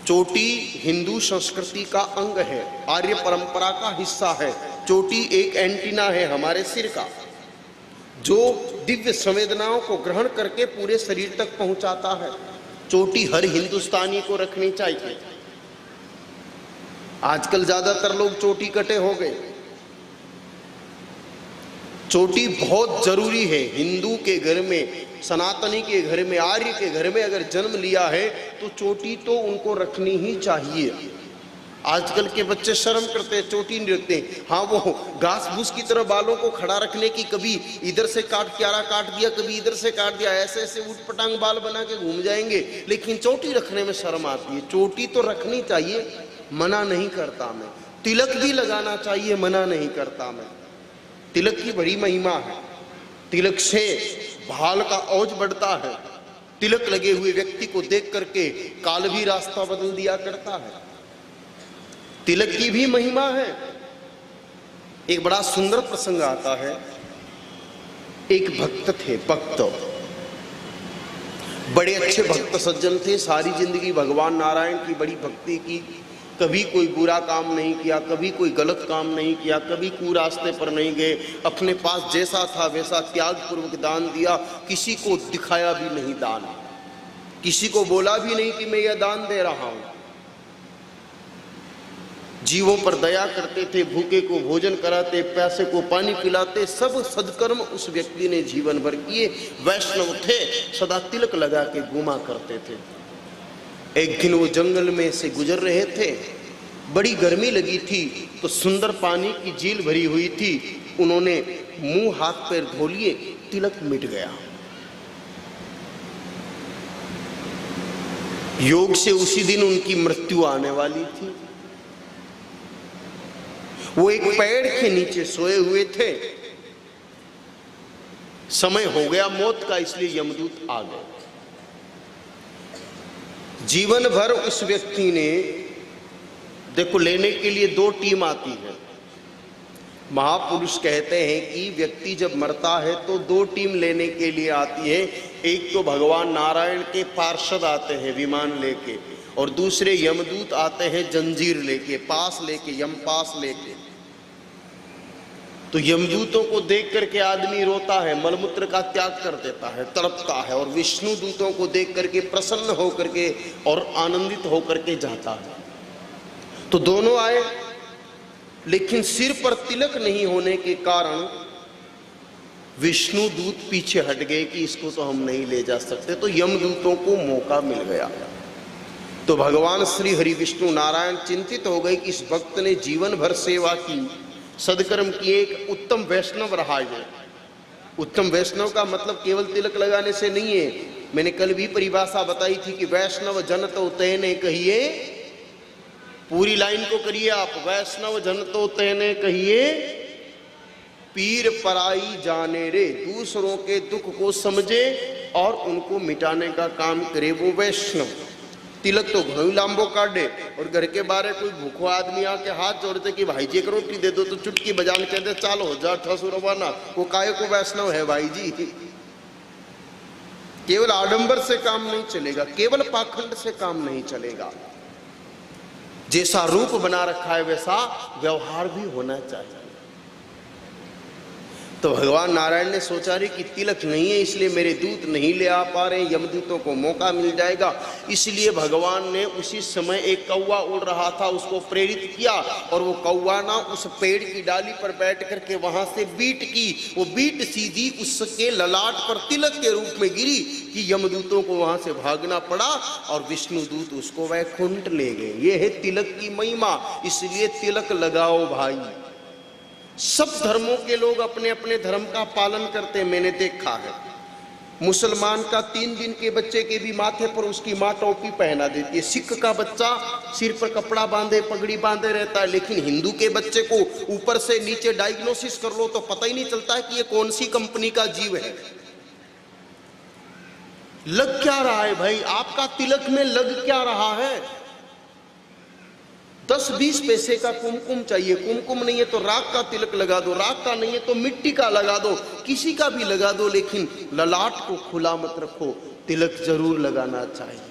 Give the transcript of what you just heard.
चोटी हिंदू संस्कृति का अंग है, आर्य परंपरा का हिस्सा है। चोटी एक एंटीना है हमारे सिर का, जो दिव्य संवेदनाओं को ग्रहण करके पूरे शरीर तक पहुंचाता है। चोटी हर हिंदुस्तानी को रखनी चाहिए। आजकल ज्यादातर लोग चोटी कटे हो गए। चोटी बहुत जरूरी है। हिंदू के घर में, सनातनी के घर में, आर्य के घर में अगर जन्म लिया है तो चोटी तो उनको रखनी ही चाहिए। आजकल के बच्चे शर्म करते हैं, चोटी नहीं रखते। हाँ, वो घास फूस की तरह बालों को खड़ा रखने की, कभी इधर से क्यारा काट दिया, कभी इधर से काट दिया, ऐसे ऐसे उटपटांग बाल बना के घूम जाएंगे, लेकिन चोटी रखने में शर्म आती है। चोटी तो रखनी चाहिए, मना नहीं करता मैं। तिलक भी लगाना चाहिए, मना नहीं करता मैं। तिलक की बड़ी महिमा है। तिलक से भाल का औज बढ़ता है। तिलक लगे हुए व्यक्ति को देख करके काल भी रास्ता बदल दिया करता है। तिलक की भी महिमा है। एक बड़ा सुंदर प्रसंग आता है। एक भक्त थे, भक्त, बड़े अच्छे भक्त सज्जन थे। सारी जिंदगी भगवान नारायण की बड़ी भक्ति की, कभी कोई बुरा काम नहीं किया, कभी कोई गलत काम नहीं किया, कभी कुरास्ते पर नहीं गए, अपने पास जैसा था वैसा त्याग पूर्वक दान दिया, किसी को दिखाया भी नहीं दान, किसी को बोला भी नहीं कि मैं यह दान दे रहा हूं। जीवों पर दया करते थे, भूखे को भोजन कराते, प्यासे को पानी पिलाते, सब सदकर्म उस व्यक्ति ने जीवन भर किए। वैष्णव थे, सदा तिलक लगा के घूमा करते थे। एक दिन वो जंगल में से गुजर रहे थे, बड़ी गर्मी लगी थी, तो सुंदर पानी की झील भरी हुई थी। उन्होंने मुंह हाथ पैर धो लिए, तिलक मिट गया। योग से उसी दिन उनकी मृत्यु आने वाली थी। वो एक पेड़ के नीचे सोए हुए थे। समय हो गया मौत का, इसलिए यमदूत आ गए। जीवन भर उस व्यक्ति ने, देखो, लेने के लिए दो टीम आती है। महापुरुष कहते हैं कि व्यक्ति जब मरता है तो दो टीम लेने के लिए आती है। एक तो भगवान नारायण के पार्षद आते हैं विमान लेके, और दूसरे यमदूत आते हैं जंजीर लेके, पास लेके, यम पास लेके। तो यमदूतों को देख करके आदमी रोता है, मलमूत्र का त्याग कर देता है, तड़पता है, और विष्णु दूतों को देख करके प्रसन्न होकर के और आनंदित होकर के जाता है। तो दोनों आए, लेकिन सिर पर तिलक नहीं होने के कारण विष्णु दूत पीछे हट गए कि इसको तो हम नहीं ले जा सकते। तो यमदूतों को मौका मिल गया। तो भगवान श्री हरि विष्णु नारायण चिंतित हो गए कि इस भक्त ने जीवन भर सेवा की, सदकर्म की, एक उत्तम वैष्णव रहा है। उत्तम वैष्णव का मतलब केवल तिलक लगाने से नहीं है। मैंने कल भी परिभाषा बताई थी कि वैष्णव जन तो तेने कहिए, पूरी लाइन को करिए आप, वैष्णव जन तो तेने कहिए, पीर पराई जाने रे, दूसरों के दुख को समझे और उनको मिटाने का काम करे वो वैष्णव। तिलक तो घणो लांबो काटे, और घर के बारे कोई भूखो आदमी आके हाथ जोड़ते कि भाई जी एक रोटी दे दो, तो चुटकी बजाने कहते चालो हजार ठसू रवाना। वो काय को वैष्णव है भाई जी? केवल आडंबर से काम नहीं चलेगा, केवल पाखंड से काम नहीं चलेगा। जैसा रूप बना रखा है वैसा व्यवहार भी होना चाहिए। तो भगवान नारायण ने सोचा रे कि तिलक नहीं है, इसलिए मेरे दूत नहीं ले आ पा रहे, यमदूतों को मौका मिल जाएगा। इसलिए भगवान ने उसी समय एक कौवा उड़ रहा था, उसको प्रेरित किया, और वो कौवा ना उस पेड़ की डाली पर बैठ करके वहां से बीट की। वो बीट सीधी उसके ललाट पर तिलक के रूप में गिरी कि यमदूतों को वहां से भागना पड़ा, और विष्णु दूत उसको वैकुंठ ले गए। ये है तिलक की महिमा। इसलिए तिलक लगाओ भाई। सब धर्मों के लोग अपने अपने धर्म का पालन करते हैं, मैंने देखा है। मुसलमान का 3 दिन के बच्चे के भी माथे पर उसकी माँ टोपी पहना देती है। सिख का बच्चा सिर पर कपड़ा बांधे, पगड़ी बांधे रहता है। लेकिन हिंदू के बच्चे को ऊपर से नीचे डायग्नोसिस कर लो तो पता ही नहीं चलता है कि ये कौन सी कंपनी का जीव है। लग क्या रहा है भाई? आपका तिलक में लग क्या रहा है? 10-20 पैसे का कुमकुम चाहिए। कुमकुम नहीं है तो राख का तिलक लगा दो, राख का नहीं है तो मिट्टी का लगा दो, किसी का भी लगा दो, लेकिन ललाट को खुला मत रखो। तिलक जरूर लगाना चाहिए।